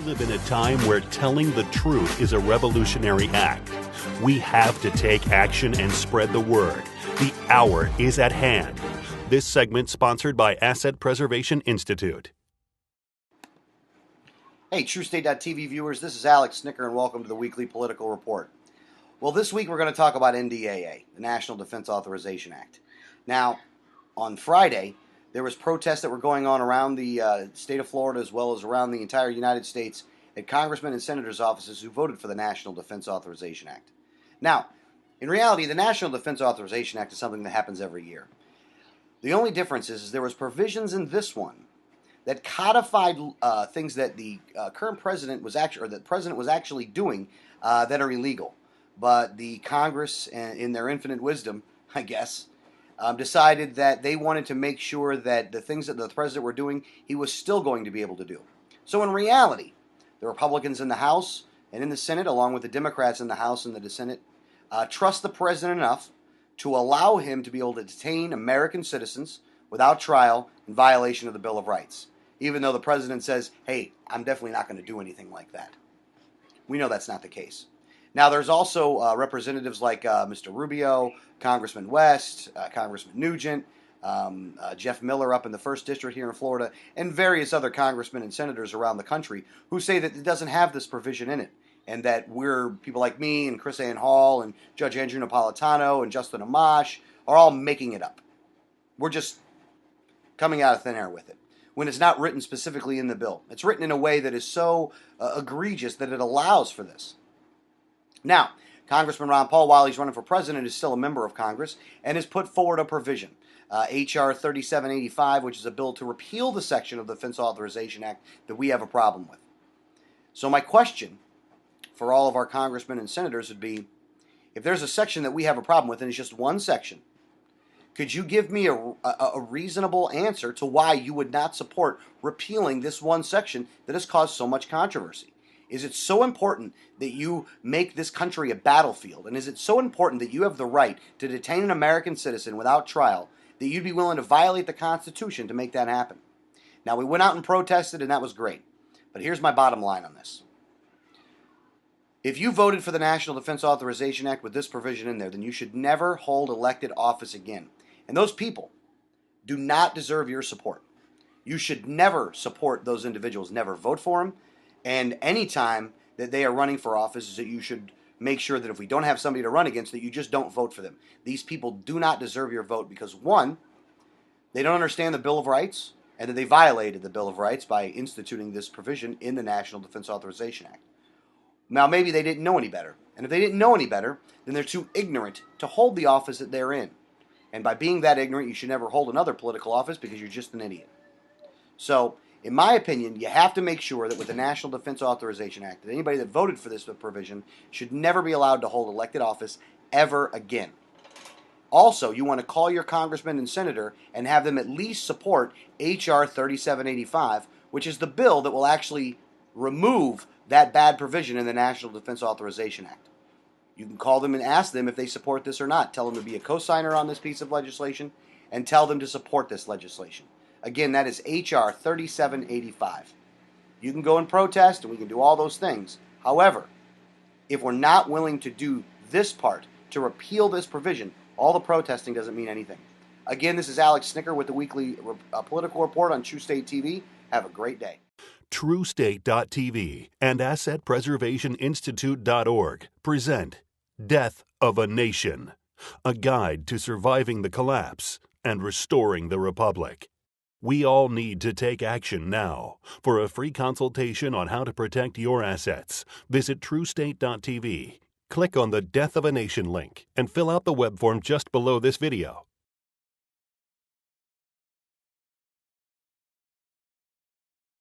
live in a time where telling the truth is a revolutionary act. We have to take action and spread the word. The hour is at hand. This segment sponsored by Asset Preservation Institute. Hey, TrueState.tv viewers, this is Alex Snicker, and welcome to the weekly political report. Well, this week we're going to talk about NDAA, the National Defense Authorization Act. Now, on Friday, there was protests that were going on around the state of Florida as well as around the entire United States at congressmen and senators' offices who voted for the National Defense Authorization Act. Now, in reality, the National Defense Authorization Act is something that happens every year. The only difference is there was provisions in this one that codified things that the current president was actually, or the president was actually doing that are illegal. But the Congress, in their infinite wisdom, I guess, decided that they wanted to make sure that the things that the president were doing, he was still going to be able to do. So in reality, the Republicans in the House and in the Senate, along with the Democrats in the House and the Senate, trust the president enough to allow him to be able to detain American citizens without trial in violation of the Bill of Rights, even though the president says, hey, I'm definitely not going to do anything like that. We know that's not the case. Now, there's also representatives like Mr. Rubio, Congressman West, Congressman Nugent, Jeff Miller up in the 1st District here in Florida, and various other congressmen and senators around the country who say that it doesn't have this provision in it, and that we're, people like me and Chris Ann Hall and Judge Andrew Napolitano and Justin Amash are all making it up. We're just coming out of thin air with it, when it's not written specifically in the bill. It's written in a way that is so egregious that it allows for this. Now, Congressman Ron Paul, while he's running for president, is still a member of Congress and has put forward a provision, H.R. 3785, which is a bill to repeal the section of the Defense Authorization Act that we have a problem with. So my question for all of our congressmen and senators would be, if there's a section that we have a problem with, and it's just one section, could you give me a reasonable answer to why you would not support repealing this one section that has caused so much controversy? Is it so important that you make this country a battlefield? And is it so important that you have the right to detain an American citizen without trial that you'd be willing to violate the Constitution to make that happen? Now, we went out and protested, and that was great. But here's my bottom line on this. If you voted for the National Defense Authorization Act with this provision in there, then you should never hold elected office again. And those people do not deserve your support. You should never support those individuals, never vote for them. And any time that they are running for office, is that you should make sure that if we don't have somebody to run against, that you just don't vote for them. These people do not deserve your vote because, one, they don't understand the Bill of Rights, and that they violated the Bill of Rights by instituting this provision in the National Defense Authorization Act. Now, maybe they didn't know any better. And if they didn't know any better, then they're too ignorant to hold the office that they're in. And by being that ignorant, you should never hold another political office because you're just an idiot. So, in my opinion, you have to make sure that with the National Defense Authorization Act, that anybody that voted for this provision should never be allowed to hold elected office ever again. Also, you want to call your congressman and senator and have them at least support H.R. 3785, which is the bill that will actually remove that bad provision in the National Defense Authorization Act. You can call them and ask them if they support this or not. Tell them to be a co-signer on this piece of legislation and tell them to support this legislation. Again, that is H.R. 3785. You can go and protest, and we can do all those things. However, if we're not willing to do this part, to repeal this provision, all the protesting doesn't mean anything. Again, this is Alex Snicker with the weekly political report on True State TV. Have a great day. TrueState.tv and AssetPreservationInstitute.org present Death of a Nation, a guide to surviving the collapse and restoring the Republic. We all need to take action now. For a free consultation on how to protect your assets, visit TrueState.tv. Click on the Death of a Nation link and fill out the web form just below this video.